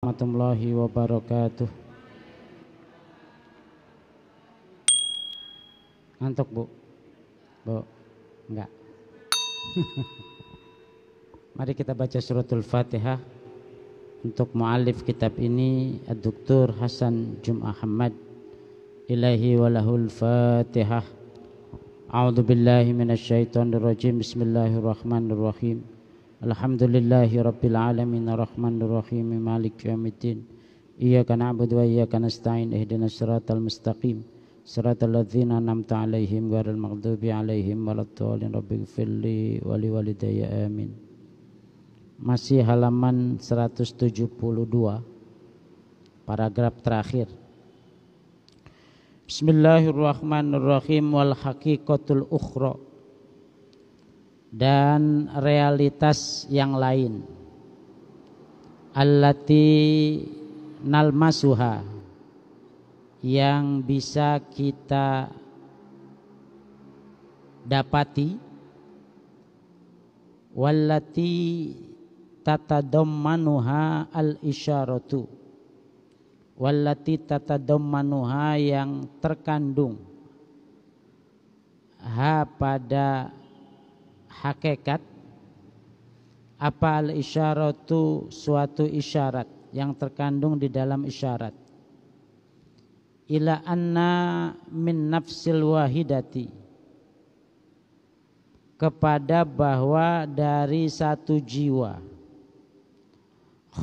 Warahmatullahi wabarakatuh. Ngantuk bu? Bu? Enggak. Mari kita baca suratul Fatihah. Untuk muallif kitab ini Ad-Doktor Hasan Jum'ah Hamad. Ilahi walahul Fatihah. A'udzu billahi minasyaitonir rajim. Bismillahirrahmanirrahim. Alhamdulillahi rabbil alamin arrahmanir rahim maliki yaumiddin. Iyyaka na'budu wa iyyaka nasta'in ihdinas siratal mustaqim siratal ladzina an'amta 'alaihim ghairil maghdubi 'alaihim waladdallin rabbighfirli wa liwalidayya amin. Masih halaman 172, paragraf terakhir. Bismillahirrahmanirrahim. Wal haqiqatul ukhra, dan realitas yang lain, allati nalmasuha, yang bisa kita dapati, wallati tatadammanuha al-isyaratu, wallati tatadammanuha, yang terkandung ha pada hakikat, apa al-isyaratu, suatu isyarat yang terkandung di dalam isyarat, ila anna min nafsil wahidati, kepada bahwa dari satu jiwa,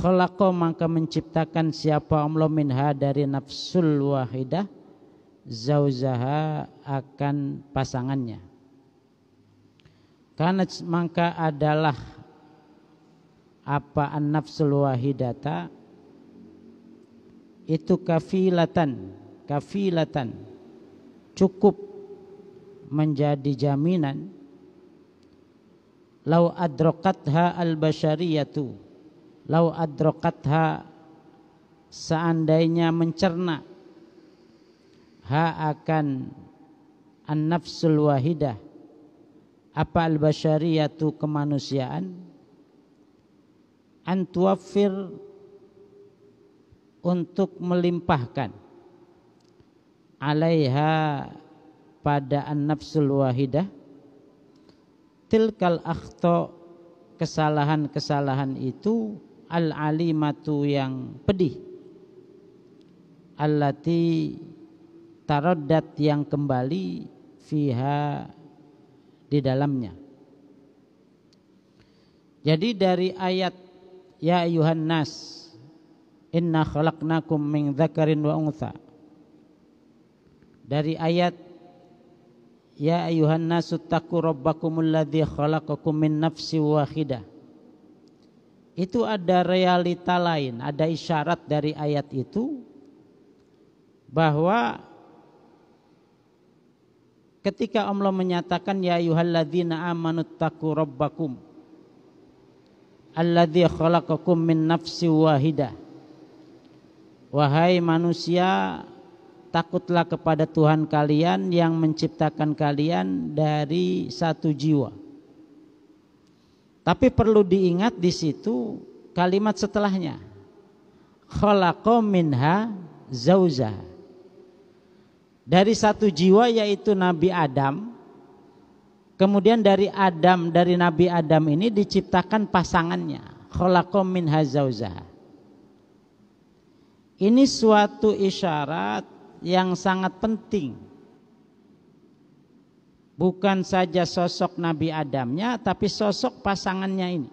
khalaqa, maka menciptakan siapa Allah minha, dari nafsul wahidah, zaujaha, akan pasangannya. Karena maka adalah apa an-nafsul wahidata itu kafilatan, cukup menjadi jaminan, lau adrokatha al-basyariyatu, lau adrokatha, seandainya mencerna ha akan an-nafsul wahidah, apa al-basyariyatu, kemanusiaan, antuwafir, untuk melimpahkan, alaiha, pada an-nafsul wahidah, tilkal akhto, kesalahan-kesalahan itu, al-alimatu, yang pedih, allati taraddat, yang kembali, fiha, di dalamnya. Jadi dari ayat ya ayuhan nas inna khalaqnakum min dzakarin wa untha, dari ayat ya ayuhan nasu taqu rabbakumul ladzi khalaqakum min nafsin wahidah, itu ada realita lain, ada isyarat dari ayat itu bahwa ketika Allah menyatakan ya ayyuhalladzina amanu taqu rabbakum alladzi khalaqakum min nafsin wahidah, wahai manusia, takutlah kepada Tuhan kalian yang menciptakan kalian dari satu jiwa. Tapi perlu diingat di situ kalimat setelahnya, khalaqa minha zaujaha, dari satu jiwa, yaitu Nabi Adam. Kemudian dari Nabi Adam ini diciptakan pasangannya, khalaqa minha zaujaha. Ini suatu isyarat yang sangat penting, bukan saja sosok Nabi Adamnya, tapi sosok pasangannya ini.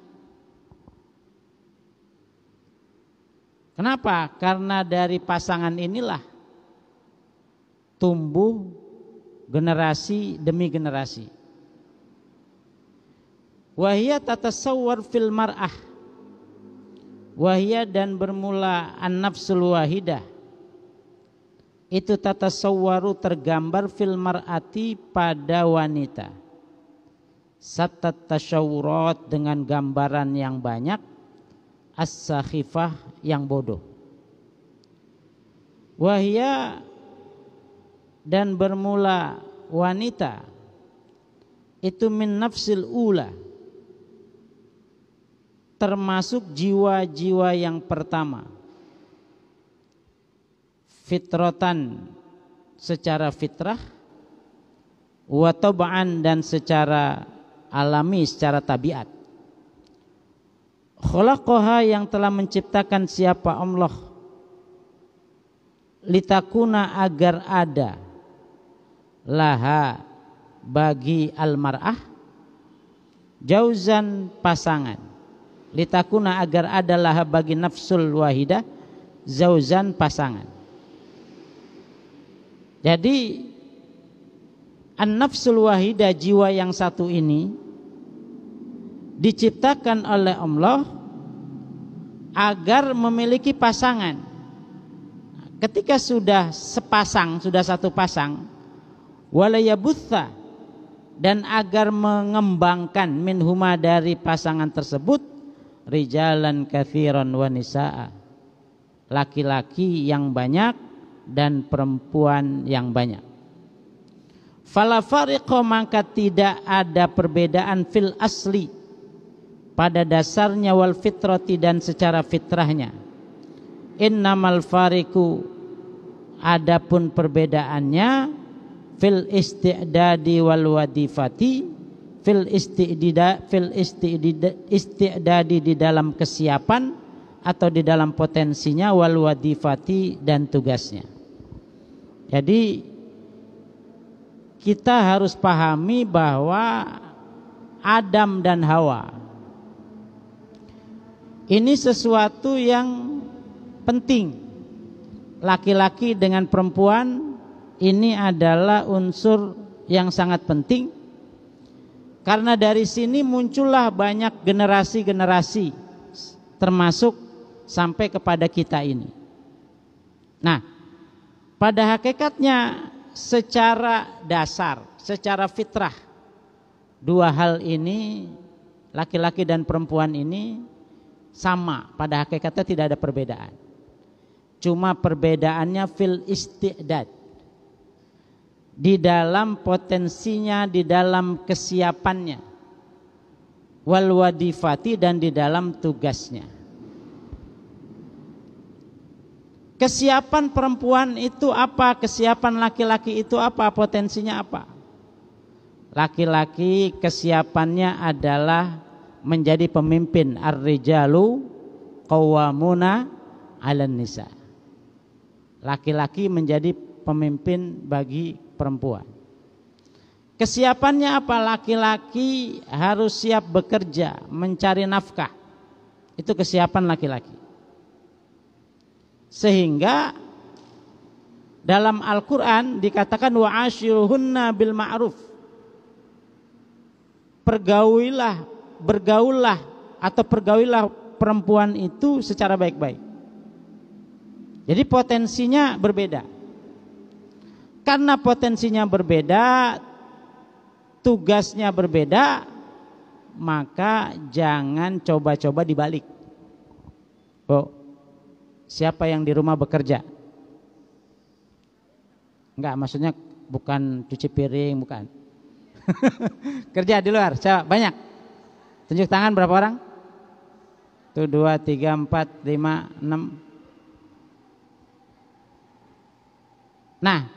Kenapa? Karena dari pasangan inilah tumbuh generasi demi generasi. Wahia tatasawwar fil mar'ah, wahia, dan bermula an-nafsul wahidah itu tatasawwaru, tergambar, fil mar'ati, pada wanita, satat tasyawurat, dengan gambaran yang banyak, as-sakhifah, yang bodoh. Wahia, dan bermula wanita itu min nafsil ula, termasuk jiwa-jiwa yang pertama, fitratan secara fitrah, wa tab'an dan secara alami, secara tabiat. Khalaqaha yang telah menciptakan siapa Allah, litakuna agar ada, laha bagi almar'ah, jauzan pasangan, litakuna agar ada laha bagi nafsul wahidah, zauzan pasangan. Jadi an-nafsul wahidah, jiwa yang satu ini diciptakan oleh Allah agar memiliki pasangan. Ketika sudah sepasang, sudah satu pasang, walayabutha, dan agar mengembangkan minhuma dari pasangan tersebut, rijalan katsiran wa nisaa, laki-laki yang banyak dan perempuan yang banyak. Fala fariqa, maka tidak ada perbedaan fil asli, pada dasarnya, wal fitrati dan secara fitrahnya. Innamal fariqu, adapun perbedaannya, fil isti'dadi wal wadifati, fil isti'dadi di dalam kesiapan atau di dalam potensinya, wal wadifati dan tugasnya. Jadi kita harus pahami bahwa Adam dan Hawa ini sesuatu yang penting. Laki-laki dengan perempuan ini adalah unsur yang sangat penting, karena dari sini muncullah banyak generasi-generasi, termasuk sampai kepada kita ini. Nah, pada hakikatnya secara dasar, secara fitrah, dua hal ini, laki-laki dan perempuan ini sama, pada hakikatnya tidak ada perbedaan. Cuma perbedaannya fil isti'dad, di dalam potensinya, di dalam kesiapannya, wal wadifati dan di dalam tugasnya. Kesiapan perempuan itu apa? Kesiapan laki-laki itu apa? Potensinya apa? Laki-laki kesiapannya adalah menjadi pemimpin. Ar-rijalu qawwamuna 'alan nisa. Laki-laki menjadi pemimpin bagi perempuan. Kesiapannya apa? Laki-laki harus siap bekerja, mencari nafkah. Itu kesiapan laki-laki. Sehingga dalam Al-Quran dikatakan wa'ashiruhunna bil ma'ruf. Bergaulah perempuan itu secara baik-baik. Jadi potensinya berbeda. Karena potensinya berbeda, tugasnya berbeda, maka jangan coba-coba dibalik. Oh, siapa yang di rumah bekerja? Enggak, maksudnya bukan cuci piring, bukan. Kerja di luar, siapa? Banyak. Tunjuk tangan berapa orang? 1, 2, 3, 4, 5, 6. Nah,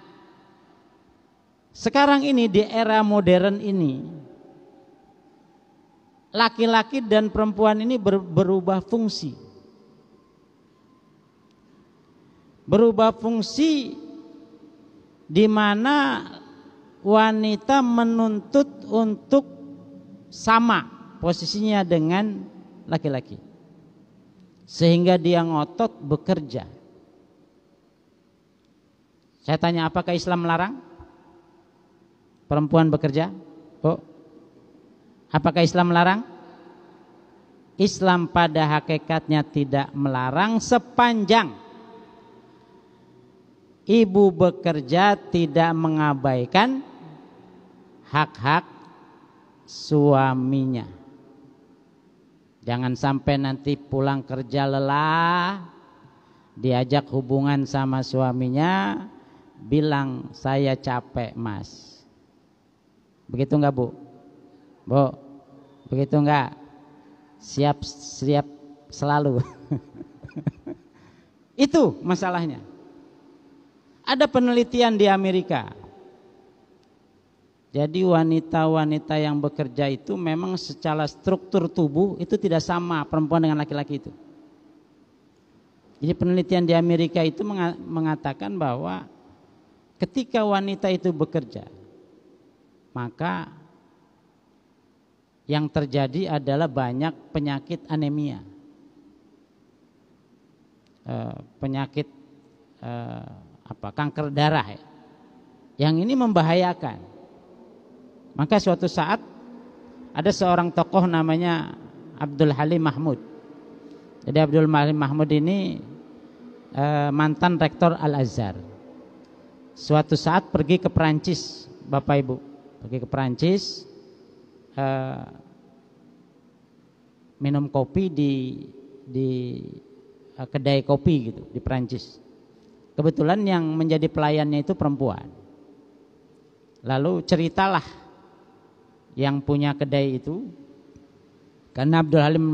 sekarang ini di era modern ini, laki-laki dan perempuan ini berubah fungsi. Berubah fungsi di mana wanita menuntut untuk sama posisinya dengan laki-laki, sehingga dia ngotot bekerja. Saya tanya, apakah Islam melarang perempuan bekerja? Oh, apakah Islam melarang? Islam pada hakikatnya tidak melarang sepanjang ibu bekerja tidak mengabaikan hak-hak suaminya. Jangan sampai nanti pulang kerja lelah, diajak hubungan sama suaminya, bilang saya capek mas. Begitu enggak Bu? Bu, begitu enggak? Siap selalu. Itu masalahnya. Ada penelitian di Amerika. Jadi wanita-wanita yang bekerja itu memang secara struktur tubuh itu tidak sama perempuan dengan laki-laki itu. Jadi penelitian di Amerika itu mengatakan bahwa ketika wanita itu bekerja, maka yang terjadi adalah banyak penyakit anemia, penyakit kanker darah, yang ini membahayakan. Maka suatu saat ada seorang tokoh namanya Abdul Halim Mahmud. Jadi Abdul Halim Mahmud ini mantan rektor Al-Azhar. Suatu saat pergi ke Perancis, Bapak Ibu, pergi ke Perancis, minum kopi di kedai kopi gitu di Perancis. Kebetulan yang menjadi pelayannya itu perempuan. Lalu ceritalah yang punya kedai itu, karena Abdul Halim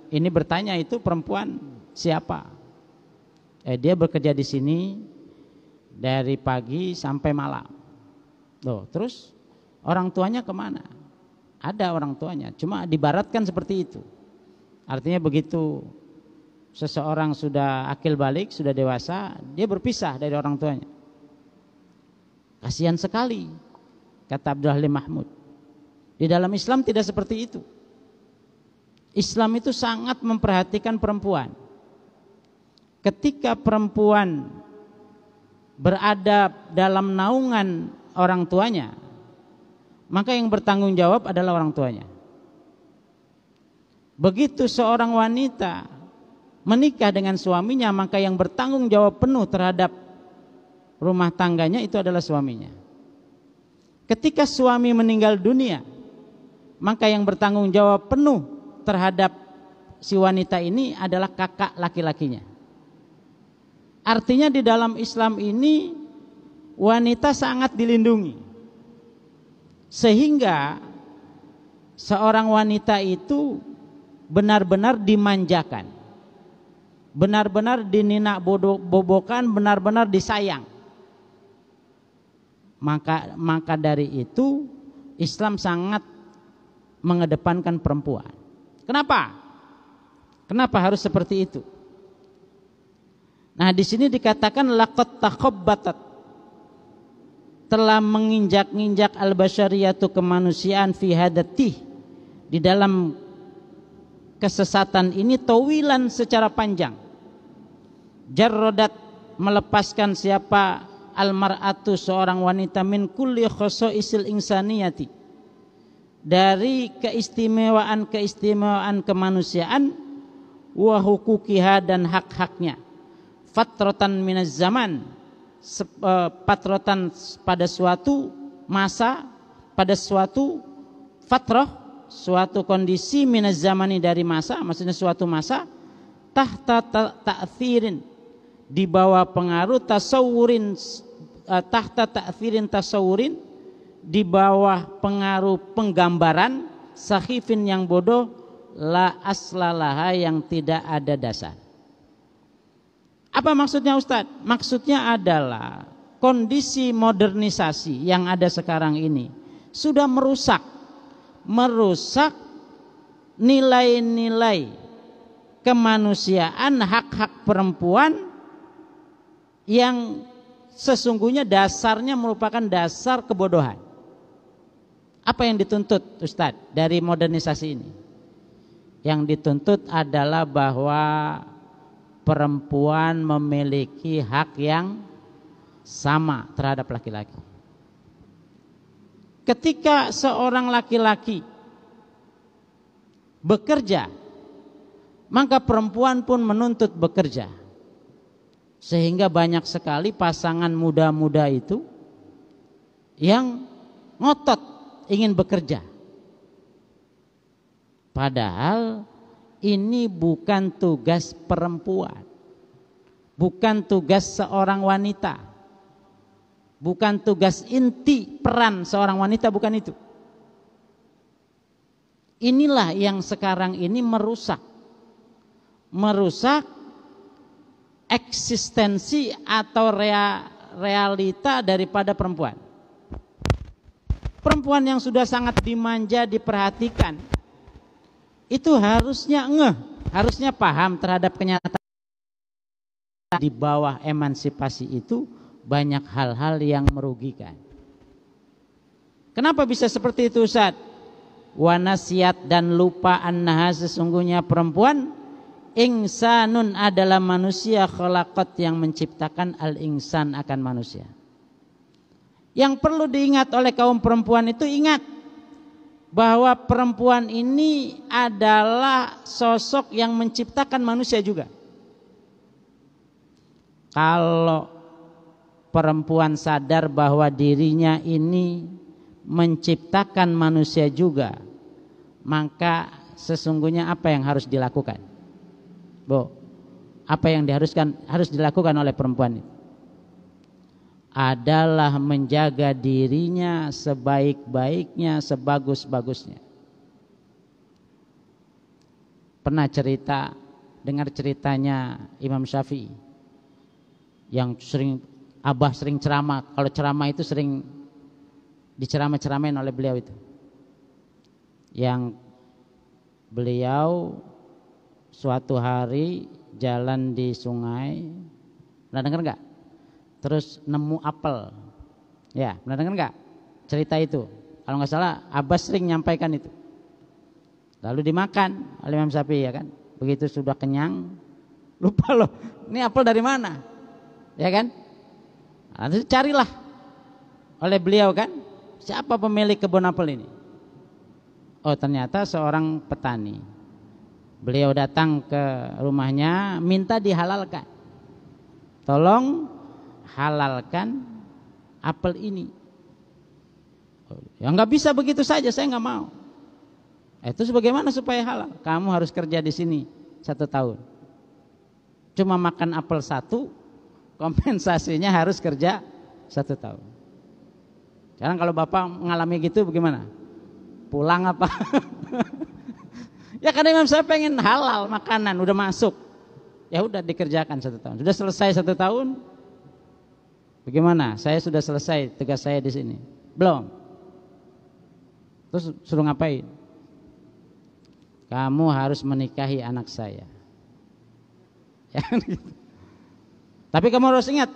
ini bertanya, itu perempuan siapa? Dia bekerja di sini dari pagi sampai malam. Loh, terus orang tuanya kemana? Ada orang tuanya, cuma dibaratkan seperti itu. Artinya begitu seseorang sudah akil balik, sudah dewasa, dia berpisah dari orang tuanya. Kasihan sekali, kata Abdul Halim Mahmud. Di dalam Islam tidak seperti itu. Islam itu sangat memperhatikan perempuan. Ketika perempuan berada dalam naungan orang tuanya, maka yang bertanggung jawab adalah orang tuanya. Begitu seorang wanita menikah dengan suaminya, maka yang bertanggung jawab penuh terhadap rumah tangganya itu adalah suaminya. Ketika suami meninggal dunia, maka yang bertanggung jawab penuh terhadap si wanita ini adalah kakak laki-lakinya. Artinya di dalam Islam ini wanita sangat dilindungi, sehingga seorang wanita itu benar-benar dimanjakan, benar-benar dininak bobokan, benar-benar disayang. Maka dari itu Islam sangat mengedepankan perempuan. Kenapa? Kenapa harus seperti itu? Nah, di sini dikatakan laqad takhabbatat, telah menginjak-injak al-basyariyatu, kemanusiaan, fi hadatih, di dalam kesesatan ini, tawilan, secara panjang. Jarradat, melepaskan siapa, al-mar'atu, seorang wanita, min kulli khosaisil insaniyati, dari keistimewaan kemanusiaan, wa hukukiha, dan hak-haknya, fatratan minaz zaman, patrotan pada suatu masa, pada suatu fatrah, suatu kondisi, minaz zamani, dari masa, maksudnya suatu masa, tahta ta'thirin, di bawah pengaruh tasawurin, tahta ta'thirin tasawurin, di bawah pengaruh penggambaran, sakhifin, yang bodoh, la aslalaha, yang tidak ada dasar. Apa maksudnya Ustadz? Maksudnya adalah kondisi modernisasi yang ada sekarang ini sudah merusak nilai-nilai kemanusiaan, hak-hak perempuan yang sesungguhnya dasarnya merupakan dasar kebodohan. Apa yang dituntut Ustadz dari modernisasi ini? Yang dituntut adalah bahwa perempuan memiliki hak yang sama terhadap laki-laki. Ketika seorang laki-laki bekerja, maka perempuan pun menuntut bekerja. Sehingga banyak sekali pasangan muda-muda itu yang ngotot ingin bekerja. Padahal ini bukan tugas perempuan, bukan tugas seorang wanita, bukan tugas inti peran seorang wanita, bukan itu. Inilah yang sekarang ini merusak eksistensi atau realita daripada perempuan. Perempuan yang sudah sangat dimanja, diperhatikan, itu harusnya harusnya paham terhadap kenyataan. Di bawah emansipasi itu banyak hal-hal yang merugikan. Kenapa bisa seperti itu, Ustaz? Wanasiat dan lupa annaha, sesungguhnya perempuan insanun adalah manusia, khalaqat yang menciptakan al-insan akan manusia. Yang perlu diingat oleh kaum perempuan itu, ingat bahwa perempuan ini adalah sosok yang menciptakan manusia juga. Kalau perempuan sadar bahwa dirinya ini menciptakan manusia juga, maka sesungguhnya apa yang harus dilakukan? Bu, apa yang harus dilakukan oleh perempuan itu? Adalah menjaga dirinya sebaik-baiknya, sebagus-bagusnya. Pernah dengar ceritanya Imam Syafi'i yang Abah sering ceramah. Kalau ceramah itu sering diceramah-ceramain oleh beliau itu. Yang beliau suatu hari jalan di sungai, pernah dengar nggak? Terus nemu apel, ya pernah dengar nggak cerita itu? Kalau nggak salah Abbas sering menyampaikan itu. Lalu dimakan oleh Imam Syafi'i, ya kan? Begitu sudah kenyang, lupa loh, ini apel dari mana, ya kan? Lalu carilah oleh beliau, kan, siapa pemilik kebun apel ini? Oh, ternyata seorang petani. Beliau datang ke rumahnya, minta dihalalkan, tolong halalkan apel ini. Ya nggak bisa begitu saja, saya nggak mau. Itu bagaimana supaya halal? Kamu harus kerja di sini 1 tahun. Cuma makan apel 1, kompensasinya harus kerja 1 tahun. Sekarang kalau bapak mengalami gitu bagaimana? Pulang apa? Ya karena Imam saya pengen halal makanan, udah masuk. Ya udah dikerjakan 1 tahun. Sudah selesai 1 tahun. Bagaimana? Saya sudah selesai tugas saya di sini. Belum. Terus suruh ngapain? Kamu harus menikahi anak saya. Ya, gitu. Tapi kamu harus ingat,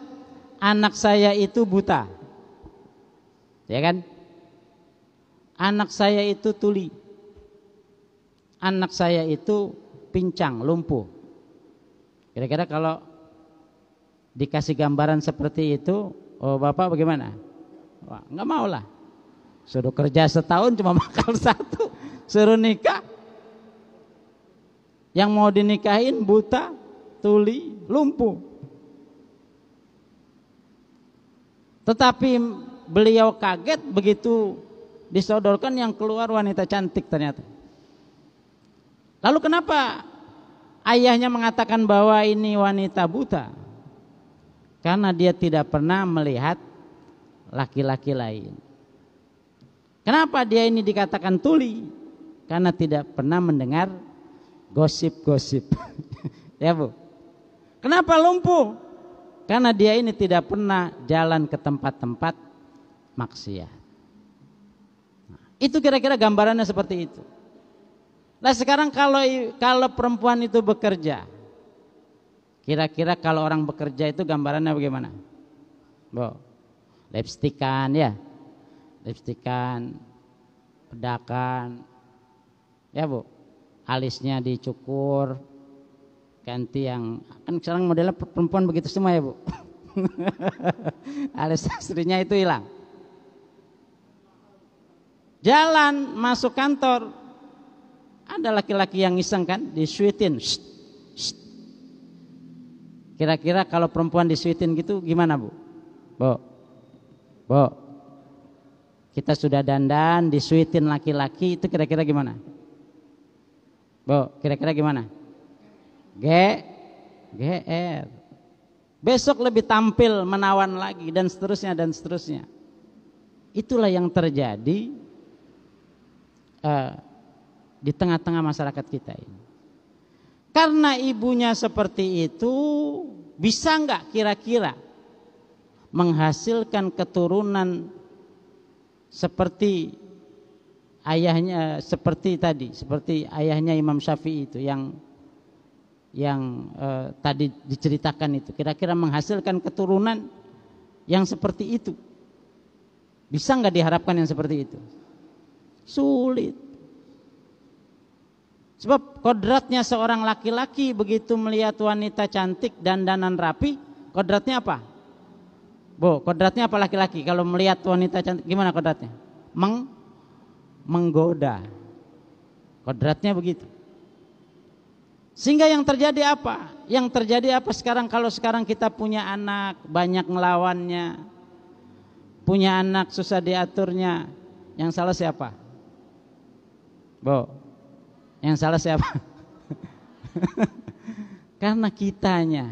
anak saya itu buta. Ya kan? Anak saya itu tuli. Anak saya itu pincang, lumpuh. Kira-kira kalau dikasih gambaran seperti itu, oh bapak bagaimana? Wah, nggak mau lah. Suruh kerja setahun cuma makan 1, suruh nikah. Yang mau dinikahin buta, tuli, lumpuh. Tetapi beliau kaget begitu disodorkan yang keluar wanita cantik ternyata. Lalu kenapa ayahnya mengatakan bahwa ini wanita buta? Karena dia tidak pernah melihat laki-laki lain. Kenapa dia ini dikatakan tuli? Karena tidak pernah mendengar gosip-gosip. Ya Bu. Kenapa lumpuh? Karena dia ini tidak pernah jalan ke tempat-tempat maksiat. Nah, itu kira-kira gambarannya seperti itu. Nah sekarang kalau perempuan itu bekerja, kira-kira kalau orang bekerja itu gambarannya bagaimana? Bu, lipstikan ya, lipstikan, bedakan, ya Bu, alisnya dicukur, ganti yang, kan sekarang modelnya perempuan begitu semua ya Bu. Alis aslinya itu hilang. Jalan masuk kantor, ada laki-laki yang iseng kan, disuitin. Kira-kira kalau perempuan disuitin gitu gimana Bu? Bu, kita sudah dandan, disuitin laki-laki, itu kira-kira gimana? Bu, kira-kira gimana? GR. Besok lebih tampil, menawan lagi, dan seterusnya dan seterusnya. Itulah yang terjadi di tengah-tengah masyarakat kita ini. Karena ibunya seperti itu, bisa nggak kira-kira menghasilkan keturunan seperti ayahnya, seperti ayahnya Imam Syafi'i itu yang tadi diceritakan itu, kira-kira menghasilkan keturunan yang seperti itu, bisa nggak diharapkan yang seperti itu? Sulit. Sebab kodratnya seorang laki-laki begitu melihat wanita cantik dandanan rapi, kodratnya apa? Bu, kodratnya apa laki-laki kalau melihat wanita cantik, gimana kodratnya? Menggoda. Kodratnya begitu. Sehingga yang terjadi apa? Yang terjadi apa sekarang, kalau sekarang kita punya anak banyak ngelawannya, punya anak susah diaturnya, yang salah siapa? Bu, yang salah siapa? Karena kitanya.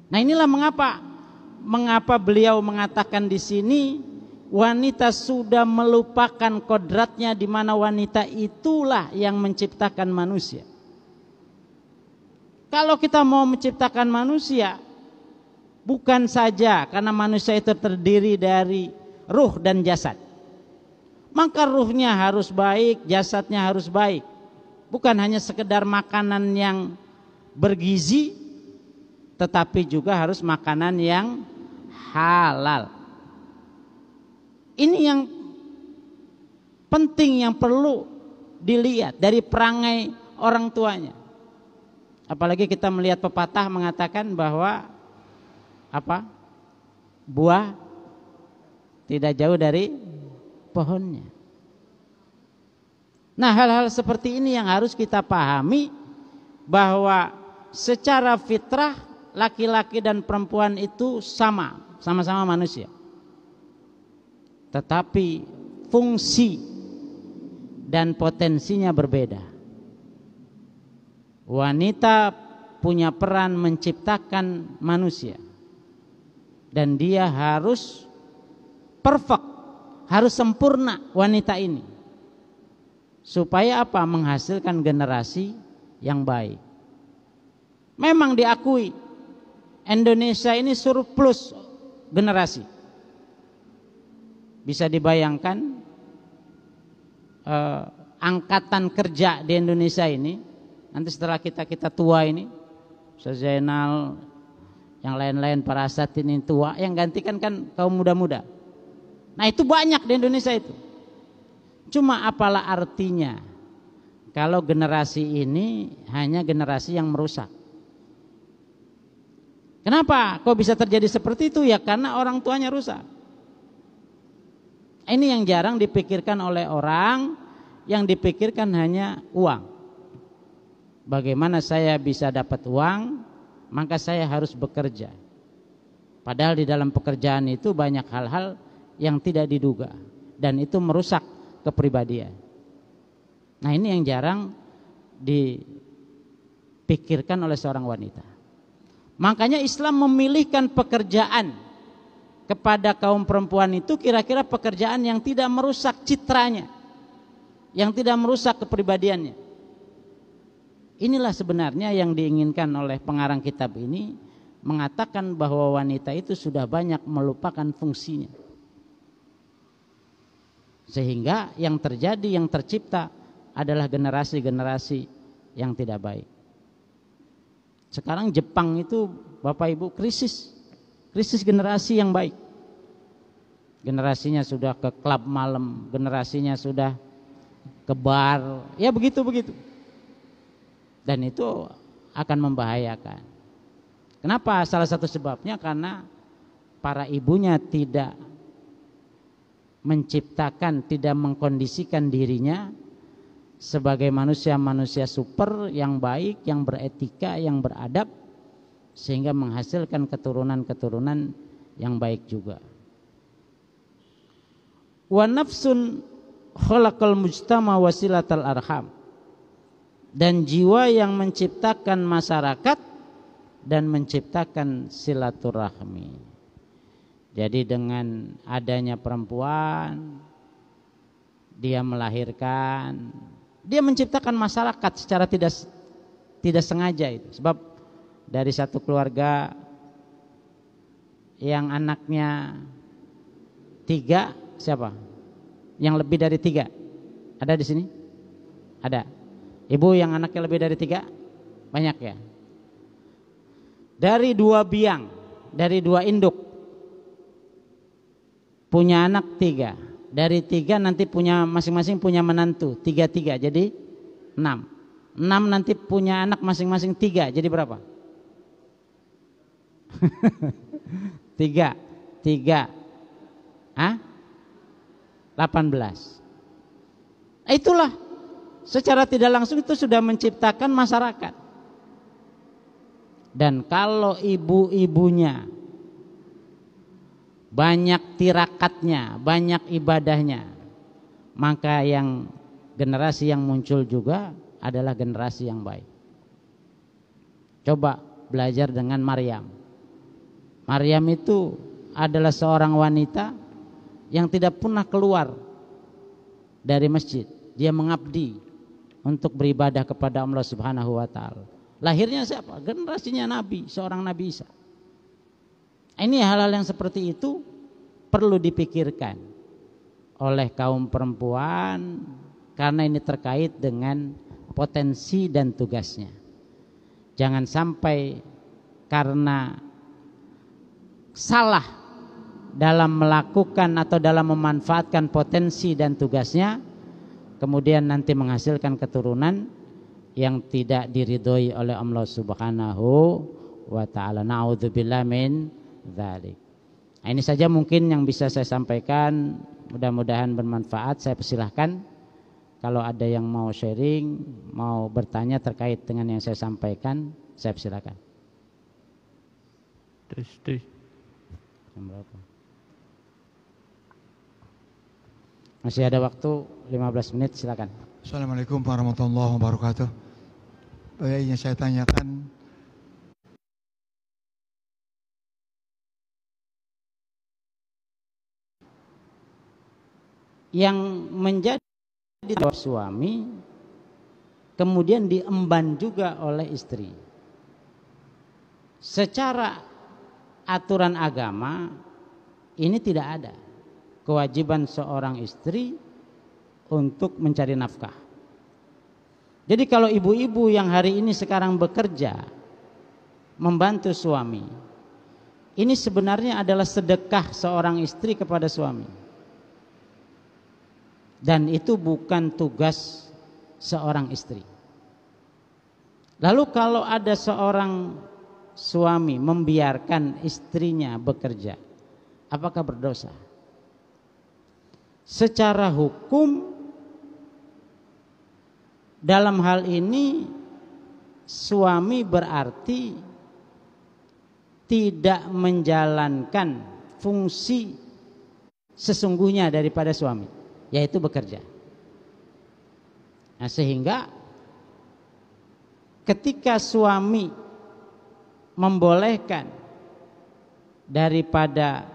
Nah, inilah mengapa beliau mengatakan di sini wanita sudah melupakan kodratnya, di mana wanita itulah yang menciptakan manusia. Kalau kita mau menciptakan manusia, bukan saja karena manusia itu terdiri dari ruh dan jasad, maka ruhnya harus baik, jasadnya harus baik. Bukan hanya sekedar makanan yang bergizi, tetapi juga harus makanan yang halal. Ini yang penting, yang perlu dilihat dari perangai orang tuanya. Apalagi kita melihat pepatah mengatakan bahwa buah tidak jauh dari pohonnya. Nah, hal-hal seperti ini yang harus kita pahami, bahwa secara fitrah laki-laki dan perempuan itu sama-sama manusia. Tetapi fungsi dan potensinya berbeda. Wanita punya peran menciptakan manusia, dan dia harus perfect, harus sempurna wanita ini, supaya apa? Menghasilkan generasi yang baik. Memang diakui Indonesia ini surplus generasi. Bisa dibayangkan angkatan kerja di Indonesia ini nanti setelah kita tua ini, Ustaz Zainal, yang lain-lain para asatidz ini tua, yang gantikan kan kaum muda-muda. Nah, itu banyak di Indonesia itu. Cuma apalah artinya kalau generasi ini hanya generasi yang merusak? Kenapa kok bisa terjadi seperti itu? Ya karena orang tuanya rusak. Ini yang jarang dipikirkan oleh orang, yang dipikirkan hanya uang. Bagaimana saya bisa dapat uang, maka saya harus bekerja. Padahal di dalam pekerjaan itu banyak hal-hal yang tidak diduga, dan itu merusak kepribadian. Nah, ini yang jarang dipikirkan oleh seorang wanita. Makanya Islam memilihkan pekerjaan kepada kaum perempuan itu kira-kira pekerjaan yang tidak merusak citranya, yang tidak merusak kepribadiannya. Inilah sebenarnya yang diinginkan oleh pengarang kitab ini, mengatakan bahwa wanita itu sudah banyak melupakan fungsinya, sehingga yang terjadi, yang tercipta adalah generasi-generasi yang tidak baik. Sekarang Jepang itu Bapak Ibu krisis generasi yang baik. Generasinya sudah ke klub malam, generasinya sudah ke bar, ya begitu. Dan itu akan membahayakan. Kenapa? Salah satu sebabnya karena para ibunya tidak menciptakan, tidak mengkondisikan dirinya sebagai manusia-manusia super yang baik, yang beretika, yang beradab, sehingga menghasilkan keturunan-keturunan yang baik juga. Wa nafsun khalaqal mujtama wasilatal arham, dan jiwa yang menciptakan masyarakat dan menciptakan silaturahmi. Jadi dengan adanya perempuan, dia melahirkan, dia menciptakan masyarakat secara tidak sengaja itu. Sebab dari satu keluarga yang anaknya 3, siapa? Yang lebih dari 3? Ada di sini? Ada. Ibu yang anaknya lebih dari 3? Banyak ya. Dari 2 biang, dari 2 induk, punya anak 3. Dari 3 nanti punya masing-masing punya menantu 3, jadi 6. 6 nanti punya anak masing-masing 3, jadi berapa? 3 18. Itulah secara tidak langsung itu sudah menciptakan masyarakat. Dan kalau ibu-ibunya banyak tirakatnya, banyak ibadahnya, maka yang generasi yang muncul juga adalah generasi yang baik. Coba belajar dengan Maryam. Maryam itu adalah seorang wanita yang tidak pernah keluar dari masjid. Dia mengabdi untuk beribadah kepada Allah Subhanahu wa taala. Lahirnya siapa? Generasinya Nabi, seorang Nabi Isa. Ini hal-hal yang seperti itu perlu dipikirkan oleh kaum perempuan karena ini terkait dengan potensi dan tugasnya. Jangan sampai karena salah dalam melakukan atau dalam memanfaatkan potensi dan tugasnya kemudian nanti menghasilkan keturunan yang tidak diridhoi oleh Allah Subhanahu wa taala. Na'udzubillah min dzalik. Nah, ini saja mungkin yang bisa saya sampaikan, mudah-mudahan bermanfaat. Saya persilahkan kalau ada yang mau sharing, mau bertanya terkait dengan yang saya sampaikan, saya persilahkan. Jam berapa? Masih ada waktu 15 menit, silakan. Assalamualaikum warahmatullahi wabarakatuh. Yang saya tanyakan, yang menjadi suami kemudian diemban juga oleh istri. Secara aturan agama ini tidak ada kewajiban seorang istri untuk mencari nafkah. Jadi kalau ibu-ibu yang hari ini sekarang bekerja membantu suami, ini sebenarnya adalah sedekah seorang istri kepada suami. Dan itu bukan tugas seorang istri. Lalu kalau ada seorang suami membiarkan istrinya bekerja, apakah berdosa? Secara hukum dalam hal ini suami berarti tidak menjalankan fungsi sesungguhnya daripada suami, yaitu bekerja. Nah, sehingga ketika suami membolehkan daripada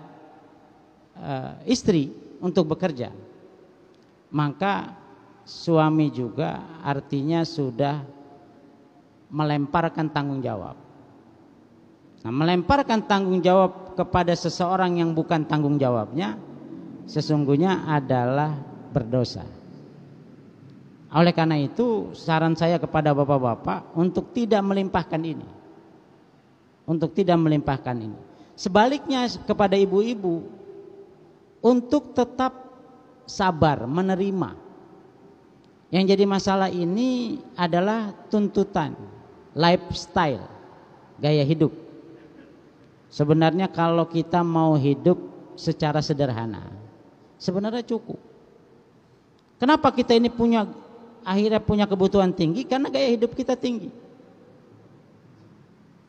istri untuk bekerja, maka suami juga artinya sudah melemparkan tanggung jawab. Nah, melemparkan tanggung jawab kepada seseorang yang bukan tanggung jawabnya sesungguhnya adalah berdosa. Oleh karena itu saran saya kepada bapak-bapak untuk tidak melimpahkan ini. Untuk tidak melimpahkan ini. Sebaliknya kepada ibu-ibu untuk tetap sabar menerima. Yang jadi masalah ini adalah tuntutan, lifestyle, gaya hidup. Sebenarnya kalau kita mau hidup secara sederhana, sebenarnya cukup. Kenapa kita ini akhirnya punya kebutuhan tinggi? Karena gaya hidup kita tinggi.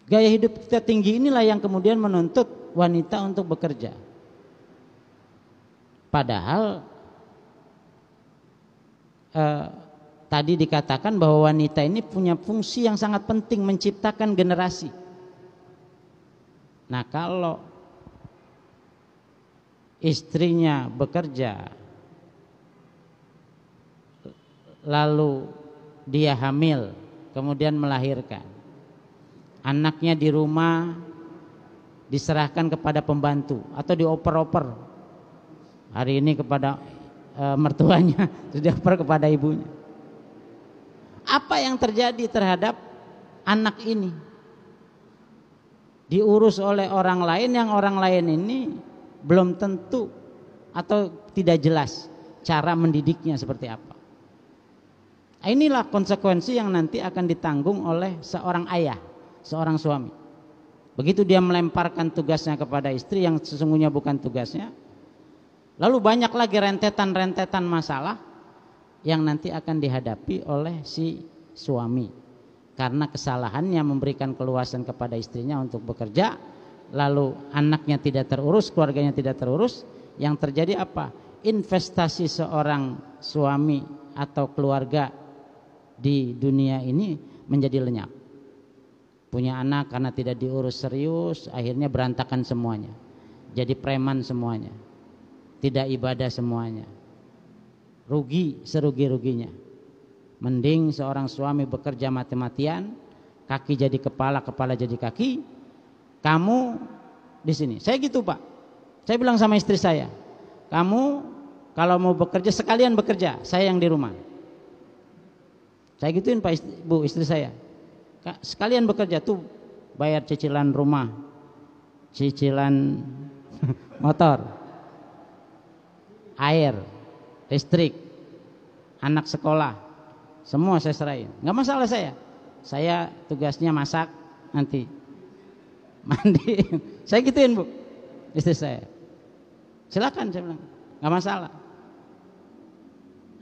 Gaya hidup kita tinggi inilah yang kemudian menuntut wanita untuk bekerja. Padahal tadi dikatakan bahwa wanita ini punya fungsi yang sangat penting menciptakan generasi. Nah, kalau istrinya bekerja lalu dia hamil kemudian melahirkan, anaknya di rumah diserahkan kepada pembantu atau dioper-oper. Hari ini kepada mertuanya, sudah dioper kepada ibunya. Apa yang terjadi terhadap anak ini? Diurus oleh orang lain yang orang lain ini belum tentu atau tidak jelas cara mendidiknya seperti apa. Inilah konsekuensi yang nanti akan ditanggung oleh seorang ayah, seorang suami. Begitu dia melemparkan tugasnya kepada istri yang sesungguhnya bukan tugasnya, lalu banyak lagi rentetan-rentetan masalah yang nanti akan dihadapi oleh si suami karena kesalahannya memberikan keluasan kepada istrinya untuk bekerja, lalu anaknya tidak terurus, keluarganya tidak terurus. Yang terjadi apa? Investasi seorang suami atau keluarga di dunia ini menjadi lenyap. Punya anak karena tidak diurus serius, akhirnya berantakan semuanya. Jadi preman semuanya. Tidak ibadah semuanya. Rugi serugi-ruginya. Mending seorang suami bekerja mati-matian, kaki jadi kepala, kepala jadi kaki. Kamu di sini. Saya gitu, Pak. Saya bilang sama istri saya, kamu kalau mau bekerja sekalian bekerja, saya yang di rumah. Saya gituin Pak Bu istri saya. Sekalian bekerja tuh, bayar cicilan rumah, cicilan motor, air, listrik, anak sekolah, semua saya serahin. Nggak masalah saya. Saya tugasnya masak, nanti mandi. Saya gituin Bu, istri saya. Silakan saya bilang, nggak masalah.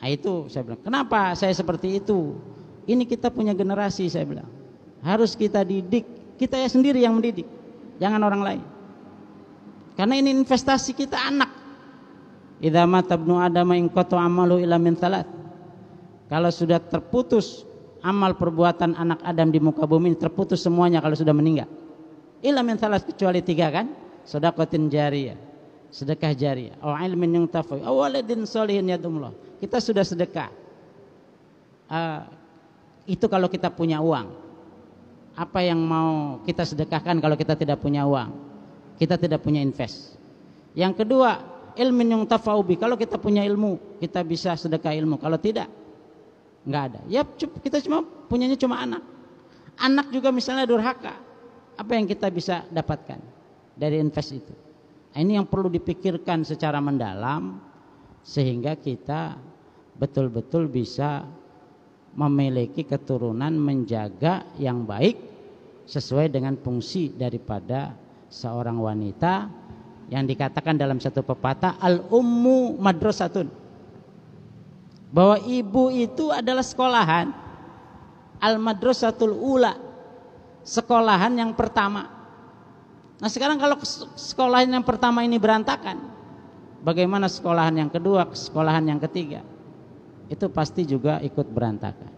Nah, itu saya bilang, kenapa saya seperti itu? Ini kita punya generasi, saya bilang. Harus kita didik, kita ya sendiri yang mendidik, jangan orang lain. Karena ini investasi kita anak. Idza mata ibnu adama in qata amalu illa min thalath. Kalau sudah terputus amal perbuatan anak Adam di muka bumi, terputus semuanya kalau sudah meninggal. Illa min thalath, kecuali 3 kan? Shadaqatin jariyah, sedekah jariyah, au ilmin yuntafa, au waladin sholihin yadumullah. Kita sudah sedekah. Itu kalau kita punya uang. Apa yang mau kita sedekahkan kalau kita tidak punya uang? Kita tidak punya invest. Yang kedua, ilmin yang tafaubi. Kalau kita punya ilmu, kita bisa sedekah ilmu. Kalau tidak, nggak ada. Ya kita punyanya cuma anak. Anak juga misalnya durhaka. Apa yang kita bisa dapatkan dari invest itu? Nah, ini yang perlu dipikirkan secara mendalam sehingga kita betul-betul bisa memiliki keturunan menjaga yang baik sesuai dengan fungsi daripada seorang wanita yang dikatakan dalam satu pepatah al-ummu madrasatun, bahwa ibu itu adalah sekolahan, al-madrasatul ula, sekolahan yang pertama. Nah sekarang kalau sekolahan yang pertama ini berantakan, bagaimana sekolahan yang kedua, sekolahan yang ketiga? Itu pasti juga ikut berantakan.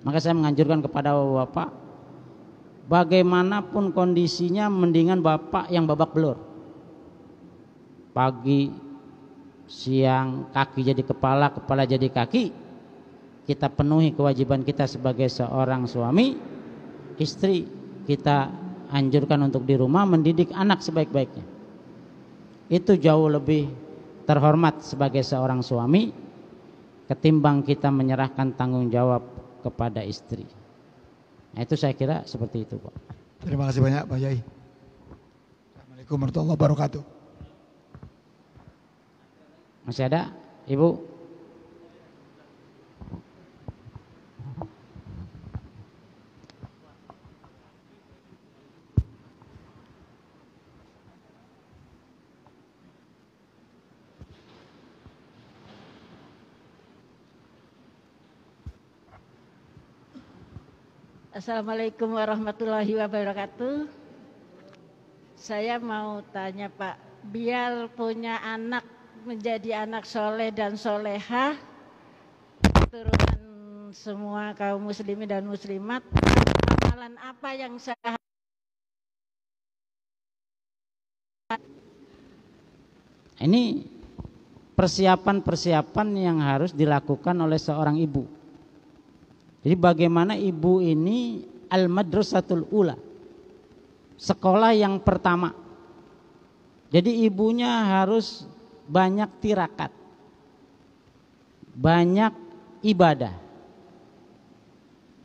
Maka saya menganjurkan kepada bapak, bagaimanapun kondisinya mendingan bapak yang babak belur. Pagi, siang, kaki jadi kepala, kepala jadi kaki. Kita penuhi kewajiban kita sebagai seorang suami. Istri kita anjurkan untuk di rumah mendidik anak sebaik-baiknya. Itu jauh lebih terhormat sebagai seorang suami ketimbang kita menyerahkan tanggung jawab kepada istri. Nah itu saya kira seperti itu Pak. Terima kasih banyak Pak Yai. Assalamualaikum warahmatullahi wabarakatuh. Masih ada Ibu? Assalamualaikum warahmatullahi wabarakatuh. Saya mau tanya Pak, biar punya anak menjadi anak soleh dan solehah, keturunan semua kaum muslimin dan muslimat, amalan apa yang saya ini persiapan-persiapan yang harus dilakukan oleh seorang ibu. Jadi bagaimana ibu ini al-madrasatul ula, sekolah yang pertama. Jadi ibunya harus banyak tirakat, banyak ibadah,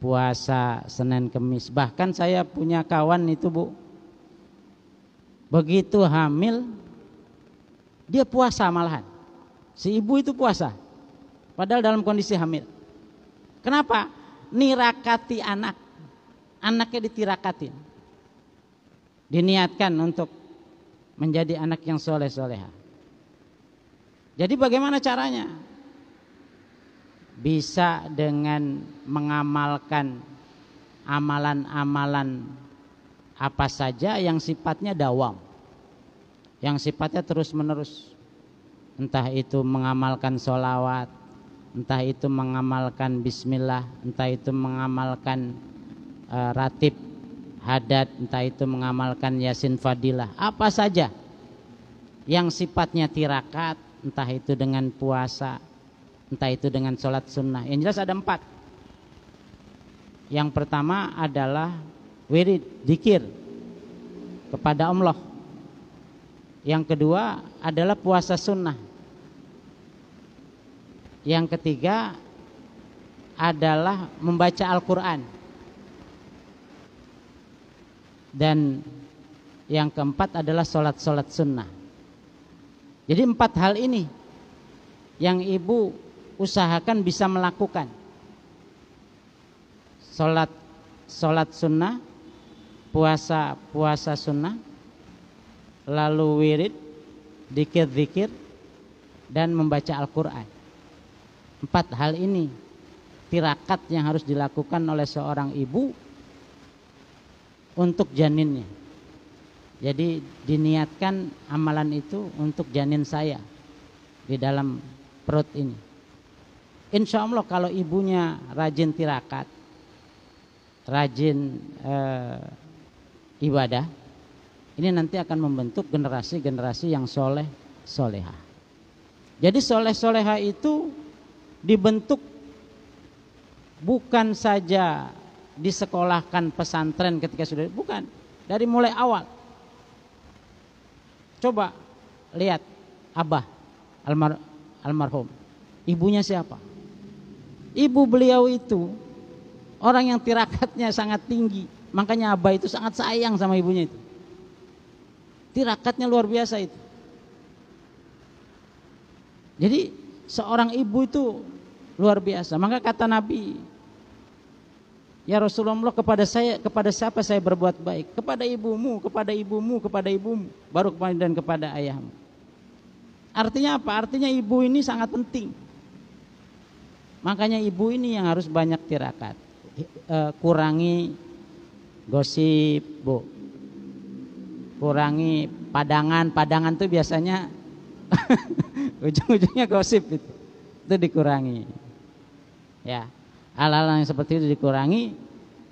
puasa Senin Kemis. Bahkan saya punya kawan itu Bu, begitu hamil dia puasa malahan. Si ibu itu puasa padahal dalam kondisi hamil. Kenapa? Nirakati anak, anaknya ditirakatin, diniatkan untuk menjadi anak yang soleh-soleha. Jadi bagaimana caranya? Bisa dengan mengamalkan amalan-amalan apa saja yang sifatnya dawam, yang sifatnya terus menerus. Entah itu mengamalkan sholawat, entah itu mengamalkan bismillah, entah itu mengamalkan ratib hadat, entah itu mengamalkan yasin fadilah, apa saja yang sifatnya tirakat, entah itu dengan puasa, entah itu dengan sholat sunnah. Yang jelas ada 4. Yang pertama adalah wirid, dzikir kepada Allah. Yang kedua adalah puasa sunnah. Yang ketiga adalah membaca Al-Quran. Dan yang keempat adalah sholat sunnah. Jadi 4 hal ini yang ibu usahakan bisa melakukan. Sholat sunnah, puasa sunnah, lalu wirid, dzikir dan membaca Al-Quran. 4 hal ini tirakat yang harus dilakukan oleh seorang ibu untuk janinnya. Jadi diniatkan amalan itu untuk janin saya di dalam perut ini. Insya Allah kalau ibunya rajin tirakat, rajin ibadah, ini nanti akan membentuk generasi-generasi yang soleh soleha. Jadi soleh soleha itu dibentuk bukan saja disekolahkan pesantren ketika sudah, bukan, dari mulai awal. Coba lihat Abah almarhum, ibunya siapa? Ibu beliau itu orang yang tirakatnya sangat tinggi, makanya Abah itu sangat sayang sama ibunya itu. Tirakatnya luar biasa itu. Jadi seorang ibu itu luar biasa. Maka kata Nabi, ya Rasulullah, kepada siapa saya berbuat baik? Kepada ibumu, kepada ibumu, kepada ibumu, baru kemudian kepada ayahmu. Artinya apa? Artinya ibu ini sangat penting. Makanya ibu ini yang harus banyak tirakat. Kurangi gosip, Bu. Kurangi padangan tuh biasanya ujung-ujungnya gosip itu dikurangi. Ya, hal-hal yang seperti itu dikurangi,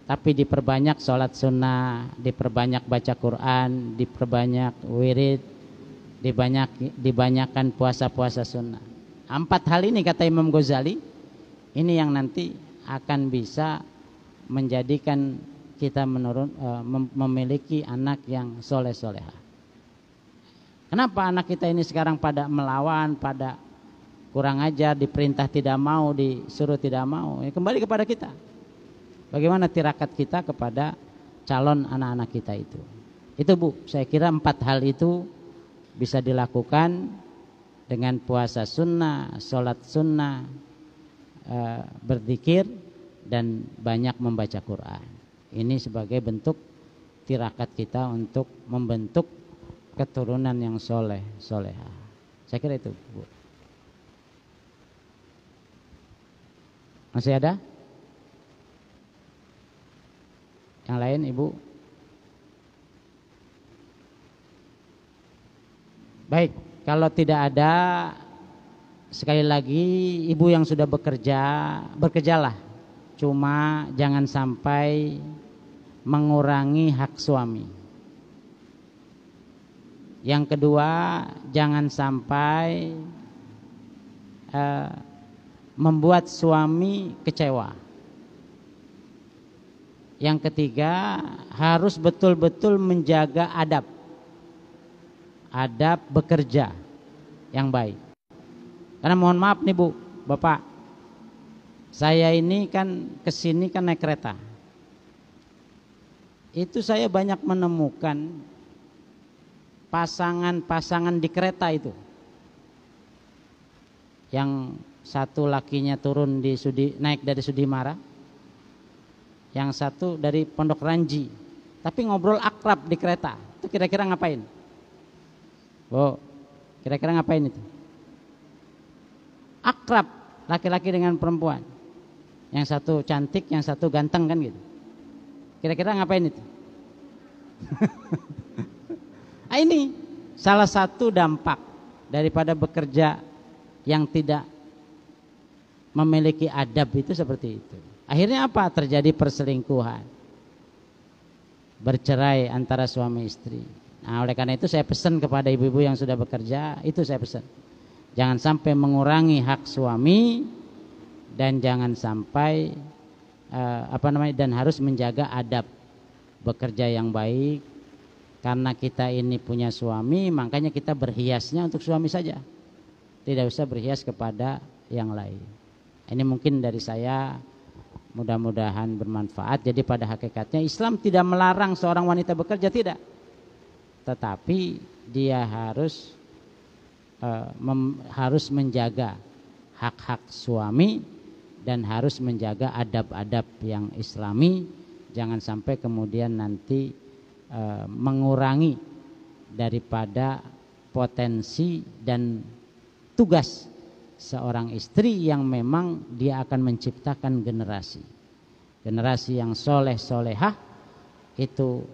tapi diperbanyak sholat sunnah, diperbanyak baca Quran, diperbanyak wirid, dibanyakan puasa sunnah. 4 hal ini kata Imam Ghazali, ini yang nanti akan bisa menjadikan kita memiliki anak yang soleh soleha. Kenapa anak kita ini sekarang pada melawan, pada kurang ajar, diperintah tidak mau, disuruh tidak mau? Ya, kembali kepada kita. Bagaimana tirakat kita kepada calon anak-anak kita itu. Itu Bu, saya kira 4 hal itu bisa dilakukan dengan puasa sunnah, sholat sunnah, berzikir, dan banyak membaca Quran. Ini sebagai bentuk tirakat kita untuk membentuk keturunan yang soleh soleha. Saya kira itu Bu. Masih ada? Yang lain Ibu? Baik, kalau tidak ada, sekali lagi ibu yang sudah bekerja, bekerjalah. Cuma jangan sampai mengurangi hak suami. Yang kedua, jangan sampai membuat suami kecewa. Yang ketiga, harus betul-betul menjaga adab. Adab bekerja yang baik. Karena mohon maaf nih Bu, Bapak, saya ini kan kesini kan naik kereta. Itu saya banyak menemukan pasangan-pasangan di kereta itu. Yang satu lakinya turun naik dari Sudimara, yang satu dari Pondok Ranji, tapi ngobrol akrab di kereta. Itu kira-kira ngapain? Oh, kira-kira ngapain itu? Akrab laki-laki dengan perempuan. Yang satu cantik, yang satu ganteng kan gitu. Kira-kira ngapain itu? Nah, ini salah satu dampak daripada bekerja yang tidak memiliki adab itu seperti itu. Akhirnya apa? Terjadi perselingkuhan, bercerai antara suami istri. Nah, oleh karena itu saya pesan kepada ibu-ibu yang sudah bekerja, itu saya pesan, jangan sampai mengurangi hak suami dan jangan sampai dan harus menjaga adab bekerja yang baik. Karena kita ini punya suami, makanya kita berhiasnya untuk suami saja, tidak usah berhias kepada yang lain. Ini mungkin dari saya, mudah-mudahan bermanfaat. Jadi pada hakikatnya Islam tidak melarang seorang wanita bekerja, tidak. Tetapi dia harus menjaga hak-hak suami dan harus menjaga adab-adab yang Islami. Jangan sampai kemudian nanti mengurangi daripada potensi dan tugas seorang istri yang memang dia akan menciptakan generasi yang soleh-solehah. Itu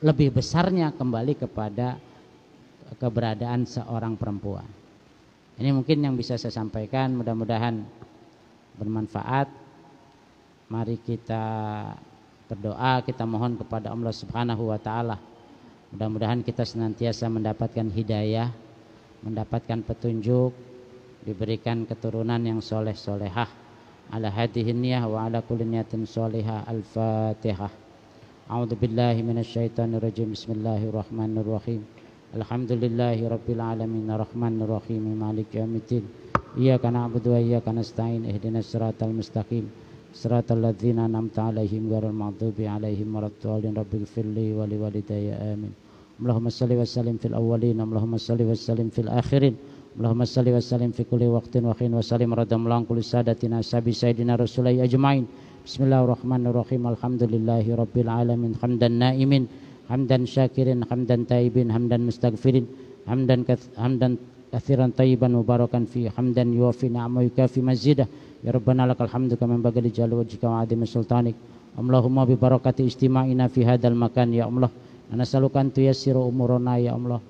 lebih besarnya kembali kepada keberadaan seorang perempuan. Ini mungkin yang bisa saya sampaikan, mudah-mudahan bermanfaat. Mari kita berdoa, kita mohon kepada Allah Subhanahu wa taala. Mudah-mudahan kita senantiasa mendapatkan hidayah, mendapatkan petunjuk, diberikan keturunan yang soleh-solehah. Ala hadhihi niyah wa ala kulli niyatin solihah. Al-Fatihah. A'udzu billahi minasyaitonir rajim. Bismillahirrahmanirrahim. Alhamdulillahi rabbil alamin arrahmanir rahim maliki yaumiddin. Iyyaka na'budu wa iyyaka nasta'in. Ihdinas siratal mustaqim. Siratal ladzina an'amta 'alaihim ghairil maghdubi 'alaihim waladdallin. Rabbighfirli wa liwalidayya amin. Allahumma shalli wa sallim fil awwalin, Allahumma shalli wa sallim fil akhirin. Allahumma salli wa sallim fi kulli waqtin wa hin wa sallim radamullah kulli sadatina sabi sayyidina rasulai ajma'in. Bismillahirrahmanirrahim. Alhamdulillahi rabbil alamin. Hamdan naimin, hamdan syakirin, hamdan taibin, hamdan mustaghfirin, hamdan katsiran tayyiban mubarakan fi, hamdan yuwafi ni'amahu yukafi mazidah. Ya Rabbana lakal hamdu kama yanbaghi li jalali wajhika wa 'azimi sultanik. Allahumma bi barakati istima'ina fi hadzal makan ya Allah. Nas'aluka an tuyassira umurana ya Allah.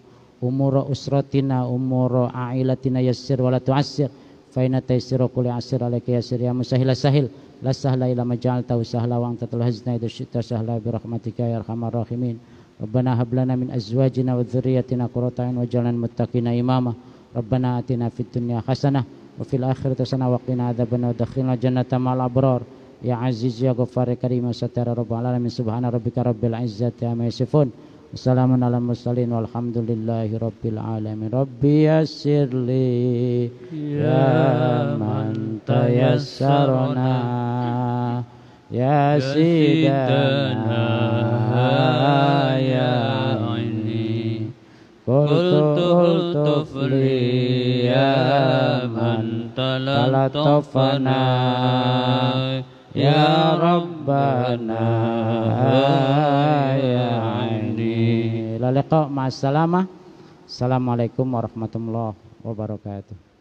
Umura usratina, umura ailatina yassir wa la tu'assir. Fa inna tayassira kulli 'asir alayka yassir ya musahhil sahil. La sahla illa ma ja'altahu sahla wa anta tulhazna idza syi'ta sahla bi rahmatika ya arhamar rahimin. Rabbana hab lana min azwajina wa dhurriyyatina qurrata a'yun waj'alna lil muttaqina imama. Rabbana atina fid dunya hasanah wa fil akhirati hasanah wa qina adzabannar wa adkhilna jannata ma'al abrar. Ya Aziz ya Ghaffar ya Karim ya Sattar ya Rabbal alamin. Subhana rabbika rabbil izzati amma yasifun. Wassalamun ala mursalin walhamdulillahi rabbil alamin. Rabbi yassirli ya man tayassarana ya sidana ya aini. Qultu fli ya man talatafana ya Rabbana ya aini. La liqa ma'as salamah. Assalamualaikum warahmatullahi wabarakatuh.